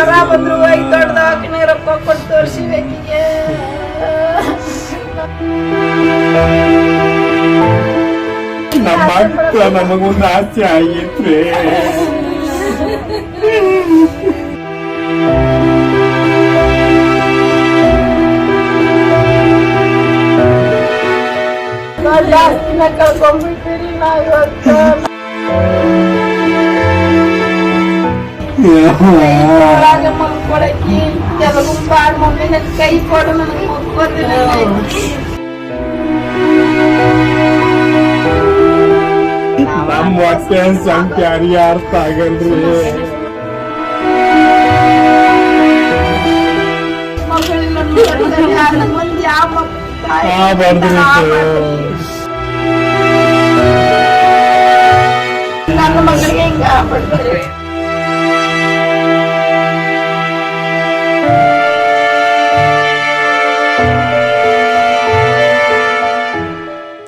ಜ್ವರ ಬಂದ್ರು ಐದು ದೊಡ್ಡ ದವಾಖಾನೆ ರೊಕ್ಕ ಕೊಟ್ಟು ತೋರಿಸಿಬೇಕಿಗೆ. ನಮ್ಮ ಮಕ್ಕಳ ನಮಗೊಂದು ಆಸೆ ಆಗಿತ್ರಿ. ಜಾಸ್ತಿನ ಕಳ್ಕೊಂಡ್ಬಿಟ್ಟಿರಿ ನಾವ್ ಇವತ್ತು. ಮಲ್ಕೊಳಕಿ ಕೆಲವು ಬಾಳ್ ಮಮ್ಮಿ ನನ್ ಕೈ ಕೊಡು ನನಗೆ ಮಲ್ಕೋತೀನಿ. ನಮ್ಮ ಹೊಟ್ಟೆ ಸಂಖ್ಯೆ ಯಾರಿಗೆ ಅರ್ಥ ಆಗಲ್ರಿ. ಮಕ್ಕಳಿಲ್ಲ ಮಂದಿ ಯಾವ ಮಕ್ಕಳು ನನ್ನ ಮಗಳಿಗೆ ಹಿಂಗ ಆಗ್ಬಿಡ್ತಾರೆ.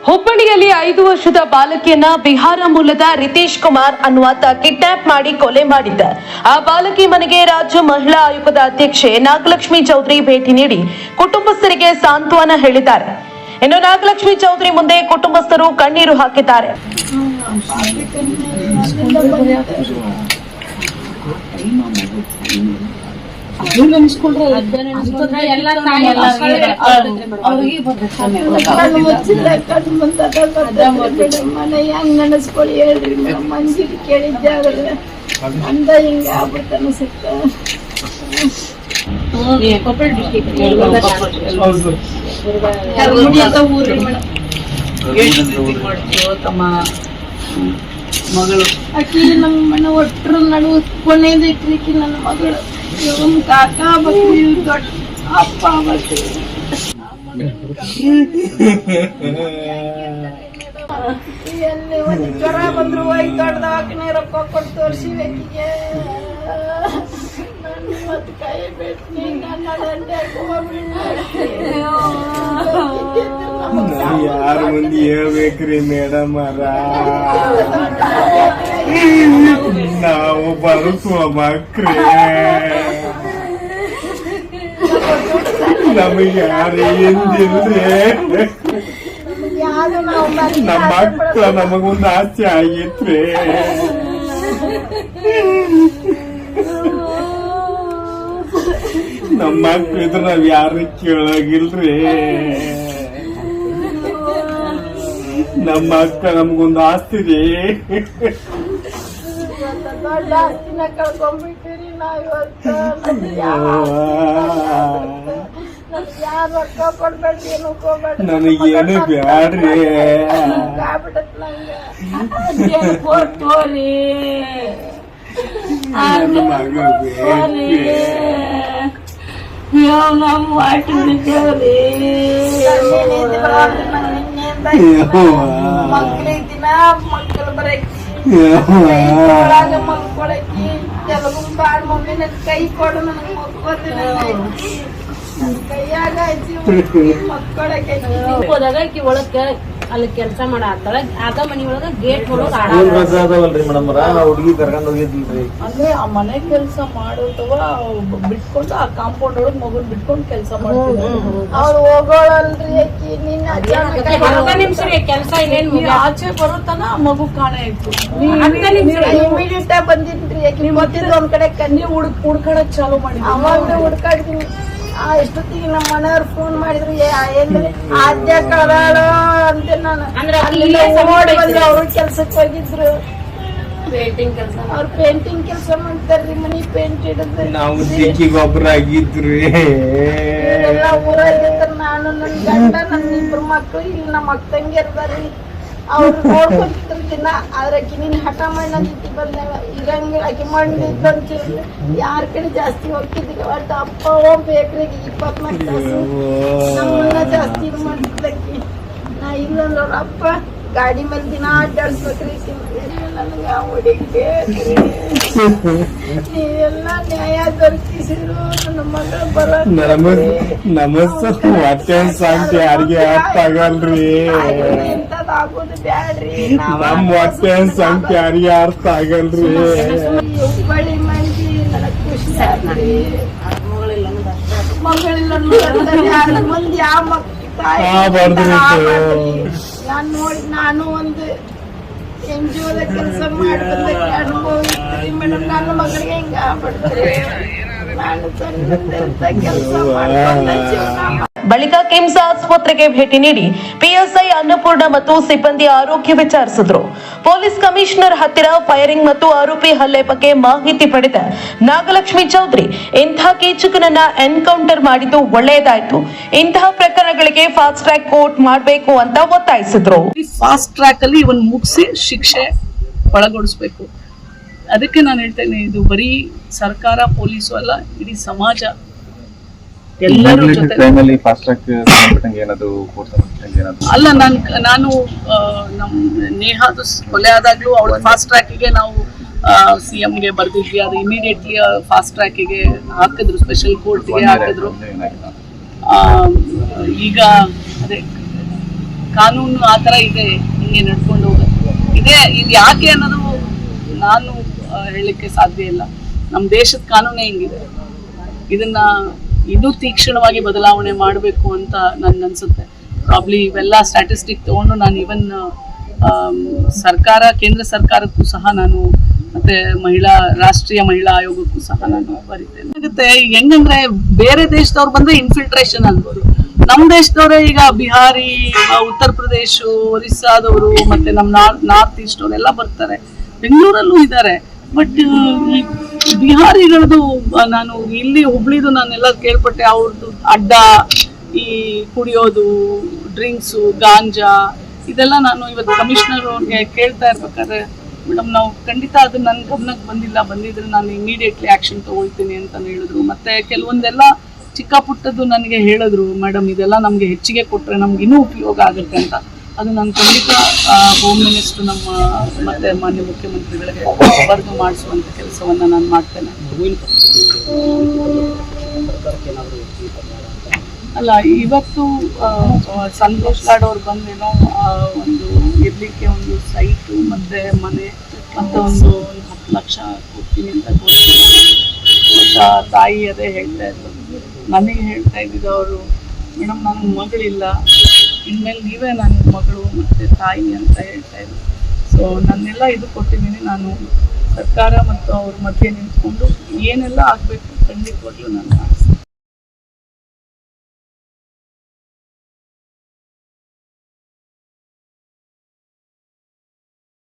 ಹುಬ್ಬಳ್ಳಿಯಲ್ಲಿ 5 ವರ್ಷದ ಬಾಲಕಿಯನ್ನ ಬಿಹಾರ ಮೂಲದ ರಿತೇಶ್ ಕುಮಾರ್ ಅನ್ನುವಾತ ಕಿಡ್ನಾಪ್ ಮಾಡಿ ಕೊಲೆ ಮಾಡಿದ್ದ. ಆ ಬಾಲಕಿ ಮನೆಗೆ ರಾಜ್ಯ ಮಹಿಳಾ ಆಯೋಗದ ಅಧ್ಯಕ್ಷೆ ನಾಗಲಕ್ಷ್ಮಿ ಚೌಧರಿ ಭೇಟಿ ನೀಡಿ ಕುಟುಂಬಸ್ಥರಿಗೆ ಸಾಂತ್ವನ ಹೇಳಿದ್ದಾರೆ. ಇನ್ನು ನಾಗಲಕ್ಷ್ಮಿ ಚೌಧರಿ ಮುಂದೆ ಕುಟುಂಬಸ್ಥರು ಕಣ್ಣೀರು ಹಾಕಿದ್ದಾರೆ. ಹೆಂಗ್ ನೆನಸ್ಕೊಳ್ಳಿ ಹೇಳ್ರಿ, ಮನ್ಸಿಗೆ ಕೇಳಿದ್ದಾಗಲ್ಲ ಅಂದ ಹಿಂಗ ಆಗ್ಬಿಡ್ತ ಅನ್ಸುತ್ತ. ಆಕಿ ನಮ್ಮ ಮನೆ ಒಟ್ಟರು ನಡುವ ಕೊನೆದೈತ್ರಿಕಿ ನನ್ನ ಮಗಳು. ಇವ್ ಕಾಕ ಬರ್ತೀವಿ, ದೊಡ್ಡ ಅಪ್ಪ ಬರ್ತೀವಿ. ಎಲ್ಲಿ ಒಂದು ಜ್ವರ ಬಂದ್ರು ಐದು ದೊಡ್ಡ ದವಾಖಾನೆ ರೊಕ್ಕ ಕೊಟ್ಟು ತೋರಿಸಿಬೇಕಿಗೆ. ಮತ್ ಕೈ ಬಿಟ್ಟು ನನ್ನ ಯಾರ ಮಂದಿ ಹೇಳ್ಬೇಕ್ರಿ ಮೇಡಮ್ ಅರ, ನಾವು ಬರುಸುವ ಮಕ್ರಿ. ನಮಗೆ ಯಾರು ಎಂದಿಲ್ರಿ. ನಮ್ಮ ಮಕ್ಕಳ ನಮಗೊಂದು ಆಸೆ ಆಗಿತ್ರಿ. ನಮ್ಮ ಮಕ್ಳು ಇದ್ರ ನಾವ್ ಯಾರು ಕೇಳಾಗಿಲ್ರಿ. ನಮ್ಮ ಅಕ್ಕ ನಮಗೊಂದು ಆಸ್ತಿ ರೀ. ದೊಡ್ಡ ಆಸ್ತಿನ ಕಳ್ಕೊಂಡ್ಬಿಟ್ಟಿರಿ ನಾವ್ ಇವತ್ತು. ಯಾರು ರೊಕ್ಕ ಕೊಡ್ಬೇಡ್ರಿ, ಏನು ಹೋಗ್ಬೇಡ್ರಿ, ನನಗೇನು ಬ್ಯಾಡ್ರಿ. ಆಗ್ಬಿಟ್ಟತ್ ನಂಗೆ ಕೊಟ್ಟೋರಿ. ನಮ್ಮ ವಾಟಿ ಬಿದ್ದೇವ್ರಿ. ಮಕ್ಳಿದಿನ ಮಕ್ಕಳು ಬರಕಿ ಒಳಗ ಮಲ್ಕೊಳಕಿ ಕೆಲವು ಬಾಳ್ ಮಮ್ಮಿ ನನ್ ಕೈ ಕೊಡು ನನಗೆ ಮಲ್ಕೋತೀನಿ. ಕೈಯಾಗ ಮಕ್ಕೊಳಕ್ಕೆ ಹೋದಾಗ ಆಕಿ ಒಳಗ ಅಲ್ಲಿ ಕೆಲಸ ಮಾಡಾತಾಳ. ಆಗ ಮನಿ ಒಳಗ ಗೇಟ್ ಹೊಡೋದು ಆಡಲ್ರಿ ಮೇಡಮ್ ಹುಡುಗಿ ಕರ್ಕೊಂಡ್ ಹೋಗಿದ್ಲ್ರಿ. ಅಂದ್ರೆ ಆ ಮನೆ ಕೆಲಸ ಮಾಡೋದವ ಬಿಟ್ಕೊಂಡು ಆ ಕಾಂಪೌಂಡ್ ಒಳಗ್ ಮಗುನ್ ಬಿಟ್ಕೊಂಡು ಕೆಲಸ ಮಾಡ್ತಿದ್ರು. ಅವ್ರು ಹೋಗೋಳಲ್ರಿ ಆಕಿ. ನಿನ್ನ ನಿಮಿಷ ಕೆಲಸ ಇನ್ನೇನ್ ಆಚೆ ಬರುತ್ತಾನ ಮಗು ಕಾಣೆ ಇತ್ತು. ಇಮಿಡಿಯೇಟ್ ಆಗಿ ಬಂದಿದ್ರಿ ಆಕಿ ಗೊತ್ತಿದ್ದು ಒಂದ್ ಕಡೆ ಕನ್ನಿ ಹುಡ್ಕಾಡಕ್ ಚಾಲು ಮಾಡಿದ್ವಿ. ಅವಾಗ ಹುಡ್ಕಾಡ್ತೀನಿ. ಎಷ್ಟೊತ್ತಿಗೆ ನಮ್ಮ ಮನೆಯವ್ರು ಫೋನ್ ಮಾಡಿದ್ರು, ಏನ್ರಿ ಆದ್ಯ ಕಳಾಳ ಅಂತ. ನಾನು ಅವರು ಕೆಲ್ಸಕ್ಕೆ ಹೋಗಿದ್ರು. ಅವ್ರು ಪೇಂಟಿಂಗ್ ಕೆಲಸ ಮಾಡ್ತಾರ್ರಿ, ಮನಿ ಪೇಂಟ್ ಹಿಡಿದ್ರಿ. ನಾವು ಗೊಬ್ಬರ ಆಗಿದ್ರಿ. ಎಲ್ಲ ಊರಾಗಿರ್ತಾರ. ನಾನು ನನ್ ಗಂಡ ನನ್ನ ಇಬ್ರು ಮಕ್ಳು ಇಲ್ಲಿ ನಮ್ಮ ಅಕ್ಕ ತಂಗಿ ಇರ್ತಾರ್ರಿ. ಅವ್ರು ನೋಡ್ಕೊಂತಿದ್ರು ದಿನ. ಆದ್ರೆ ಆಕಿ ನೀನ್ ಹಠ ಮಾಡಿ ನನ್ ಜೊತೆ ಬಂದಾಗ ಇರಂಗಿಲ್ಲ. ಆಕಿ ಮಾಡಿದ್ದು ಅಂತ ಯಾರ ಕಡೆ ಜಾಸ್ತಿ ಹೋಗ್ತಿದ್ದಿಲ್ಲ. ಒಟ್ಟು ಅಪ್ಪ ಬೇಕ್ರಿ 24 ತಾಸು ನಮ್ಮನ್ನ ಜಾಸ್ತಿ ಇದು ಮಾಡ್ತಿದ್ದಕ್ಕಿ. ನಾ ಇಲ್ಲ ಅವ್ರ ಅಪ್ಪ ಗಾಡಿ ಮೇಲೆ ದಿನ ಅಡ್ಡಾಡ್ಸ್ಬೇಕ್ರಿ. ನನಗ ಹುಡುಗಿ ಬೇಕ್ರಿ. ನೀವೆಲ್ಲ ನ್ಯಾಯ ದೊರಕಿಸಿದ್ರು ನನ್ನ ಮಗಳು ಬರೋದು. ನಮಸ್ತೆ ಹೊಟ್ಟೆ ಸಂಖ್ಯೆ ಯಾರಿಗೆ ಅರ್ಥ ಆಗಲ್ರಿ. ಆಗೋದು ಬ್ಯಾಡ್ರಿ. ನಮ್ಮ ಹೊಟ್ಟೆ ಸಂಖ್ಯೆ ಯಾರಿಗೆ ಅರ್ಥ ಆಗಲ್ರಿ. ಹುಬ್ಬಳ್ಳಿ ಮಂದಿ ನನಗ್ ಖುಷಿ ಮಗಳಿಲ್ಲ ಅನ್ನೋದು ಅಷ್ಟೇ. ಮಗಳಿಲ್ಲ ಅನ್ನೋದು ಯಾರು ಮಂದಿ ಯಾವ ತಾಯಿ ನಾನ್ ನೋಡಿ ನಾನು ಒಂದು NGOದ ಕೆಲಸ ಮಾಡ್ಕೊಂಡಕ್ಕೆ ಅನುಭವ ಇತ್ತು ಮೇಡಮ್. ನನ್ನ ಮಗಳಿಗೆ ಹಿಂಗ ಆಗ್ಬಿಡ್ತಾರೆ. ನಾನು ಸಣ್ಣದಿಂದ ಕೆಲಸ ಮಾಡ್ಕೊಂಡ ಜೀವನ ಬಳಿಕ ಕಿಮ್ಸ್ ಆಸ್ಪತ್ರೆಗೆ ಭೇಟಿ ನೀಡಿ ಪಿಎಸ್ಐ ಅನ್ನಪೂರ್ಣ ಮತ್ತು ಸಿಬ್ಬಂದಿ ಆರೋಗ್ಯ ವಿಚಾರಿಸಿದ್ರು. ಪೊಲೀಸ್ ಕಮಿಷನರ್ ಹತ್ತಿರ ಫೈರಿಂಗ್ ಮತ್ತು ಆರೋಪಿ ಹಲ್ಲೆ ಬಗ್ಗೆ ಮಾಹಿತಿ ಪಡೆದ ನಾಗಲಕ್ಷ್ಮಿ ಚೌಧರಿ ಇಂತಹ ಕೀಚಕನನ್ನ ಎನ್ಕೌಂಟರ್ ಮಾಡಿದ್ದು ಒಳ್ಳೆಯದಾಯ್ತು, ಇಂತಹ ಪ್ರಕರಣಗಳಿಗೆ ಫಾಸ್ಟ್ ಟ್ರ್ಯಾಕ್ ಕೋರ್ಟ್ ಮಾಡಬೇಕು ಅಂತ ಒತ್ತಾಯಿಸಿದ್ರು. ಫಾಸ್ಟ್ ಟ್ರ್ಯಾಕ್ ಅಲ್ಲಿ ಇವನ್ ಮುಗಿಸಿ ಶಿಕ್ಷೆ ಒಳಗೊಡಿಸ್ಬೇಕು. ಅದಕ್ಕೆ ನಾನು ಹೇಳ್ತೇನೆ, ಇದು ಬರೀ ಸರ್ಕಾರ ಪೊಲೀಸು ಅಲ್ಲ, ಇಡೀ ಸಮಾಜ ಎಲ್ಲರೂ ಜೊತೆ ಅಲ್ಲ. ನಾನು ನಮ್ ನೇಹಾದು ಕೊಲೆ ಆದಾಗ್ಲೂ ಅವಳ ಫಾಸ್ಟ್ ಟ್ರ್ಯಾಕಿಗೆ ನಾವು CMಗೆ ಬರ್ದಿದ್ವಿ. ಅದು ಇಮಿಡಿಯೇಟ್ಲಿ ಫಾಸ್ಟ್ ಟ್ರ್ಯಾಕಿಗೆ ಹಾಕಿದ್ರು, ಸ್ಪೆಷಲ್ ಕೋರ್ಟ್ಗೆ ಹಾಕಿದ್ರು. ಈಗ ಅದೇ ಕಾನೂನು ಆ ಥರ ಇದೆ, ಹಿಂಗೆ ನಡ್ಕೊಂಡು ಹೋಗುತ್ತೆ. ಇದು ಯಾಕೆ ಅನ್ನೋದು ನಾನು ಹೇಳಲಿಕ್ಕೆ ಸಾಧ್ಯ ಇಲ್ಲ. ನಮ್ಮ ದೇಶದ ಕಾನೂನೇ ಹಿಂಗಿದೆ. ಇದನ್ನ ಇನ್ನೂ ತೀಕ್ಷ್ಣವಾಗಿ ಬದಲಾವಣೆ ಮಾಡಬೇಕು ಅಂತ ನನ್ಗನ್ಸುತ್ತೆ. ಪ್ರಾಬ್ಲಿ ಇವೆಲ್ಲ ಸ್ಟ್ಯಾಟಿಸ್ಟಿಕ್ ತಗೊಂಡು ನಾನು ಇವನ್ ಸರ್ಕಾರ, ಕೇಂದ್ರ ಸರ್ಕಾರಕ್ಕೂ ಸಹ ನಾನು ಮತ್ತೆ ರಾಷ್ಟ್ರೀಯ ಮಹಿಳಾ ಆಯೋಗಕ್ಕೂ ಸಹ ನಾನು ಬರೀತೇನೆ. ಆಗುತ್ತೆ ಹೆಂಗಂದ್ರೆ ಬೇರೆ ದೇಶದವ್ರು ಬಂದ್ರೆ ಇನ್ಫಿಲ್ಟ್ರೇಷನ್ ಅನ್ಬೋದು. ನಮ್ಮ ದೇಶದವರೇ ಈಗ ಬಿಹಾರಿ, ಉತ್ತರ ಪ್ರದೇಶ, ಒರಿಸ್ಸಾದವರು ಮತ್ತೆ ನಮ್ಮ ನಾರ್ತ್ ಈಸ್ಟ್ ಅವರೆಲ್ಲ ಬರ್ತಾರೆ. ಬೆಂಗಳೂರಲ್ಲೂ ಇದ್ದಾರೆ. ಬಟ್ ಈ ಬಿಹಾರಿಗಳದು ನಾನು ಇಲ್ಲಿ ಹುಬ್ಳಿದು ನಾನೆಲ್ಲ ಕೇಳ್ಪಟ್ಟೆ. ಅವ್ರದ್ದು ಅಡ್ಡ, ಈ ಕುಡಿಯೋದು, ಡ್ರಿಂಕ್ಸು, ಗಾಂಜಾ, ಇದೆಲ್ಲ ನಾನು ಇವತ್ತು ಕಮಿಷನರ್ ಅವ್ರಿಗೆ ಕೇಳ್ತಾ ಇರ್ಬೇಕಾದ್ರೆ, ಮೇಡಮ್ ನಾವು ಖಂಡಿತ ಅದು ನನ್ನ ಗಮನಕ್ಕೆ ಬಂದಿದ್ರೆ ನಾನು ಇಮಿಡಿಯೇಟ್ಲಿ ಆಕ್ಷನ್ ತಗೊಳ್ತೀನಿ ಅಂತ ಹೇಳಿದ್ರು. ಮತ್ತೆ ಕೆಲವೊಂದೆಲ್ಲ ಚಿಕ್ಕ ಪುಟ್ಟದ್ದು ನನಗೆ ಹೇಳಿದ್ರು, ಮೇಡಮ್ ಇದೆಲ್ಲ ನಮಗೆ ಹೆಚ್ಚಿಗೆ ಕೊಟ್ಟರೆ ನಮ್ಗೆ ಇನ್ನೂ ಉಪಯೋಗ ಆಗುತ್ತೆ ಅಂತ. ಅದು ನಾನು ಖಂಡಿತ ಹೋಮ್ ಮಿನಿಸ್ಟರ್ ಮತ್ತೆ ಮಾನ್ಯ ಮುಖ್ಯಮಂತ್ರಿಗಳಿಗೆ ಬರೆದು ಮಾಡಿಸುವಂಥ ಕೆಲಸವನ್ನು ನಾನು ಮಾಡ್ತೇನೆ. ಅಲ್ಲ, ಇವತ್ತು ಸಂತೋಷ್ ಲಾಡ್ ಅವ್ರು ಬಂದೇನೋ ಒಂದು ಇರ್ಲಿಕ್ಕೆ ಒಂದು ಸೈಟು ಮತ್ತೆ ಮನೆ ಮತ್ತೆ ಒಂದು 10 ಲಕ್ಷ ಕೊಡ್ತೀನಿ ಅಂತ ಕೊಡ್ತೀನಿ. ತಾಯಿ ಅದೇ ಹೇಳ್ತಾ ಇದ್ರು, ನನಗೆ ಹೇಳ್ತಾ ಇದ್ದಿದ್ದು ಅವರು, ಮೇಡಮ್ ನನಗೆ ಮಗಳಿಲ್ಲ, ಇನ್ಮೇಲೆ ನೀವೇ ನನ್ನ ಮಗಳು ಮತ್ತು ತಾಯಿ ಅಂತ ಹೇಳ್ತಾ ಇದ್ರು. ಸೊ ನನ್ನೆಲ್ಲ ಇದು ಕೊಟ್ಟಿದ್ದೀನಿ. ನಾನು ಸರ್ಕಾರ ಮತ್ತು ಅವ್ರ ಮಧ್ಯೆ ನಿಂತ್ಕೊಂಡು ಏನೆಲ್ಲ ಆಗಬೇಕು ಖಂಡಿತವಾಗ್ಲೂ ನಾನು ಮಾಡಿಸ್ತೀನಿ.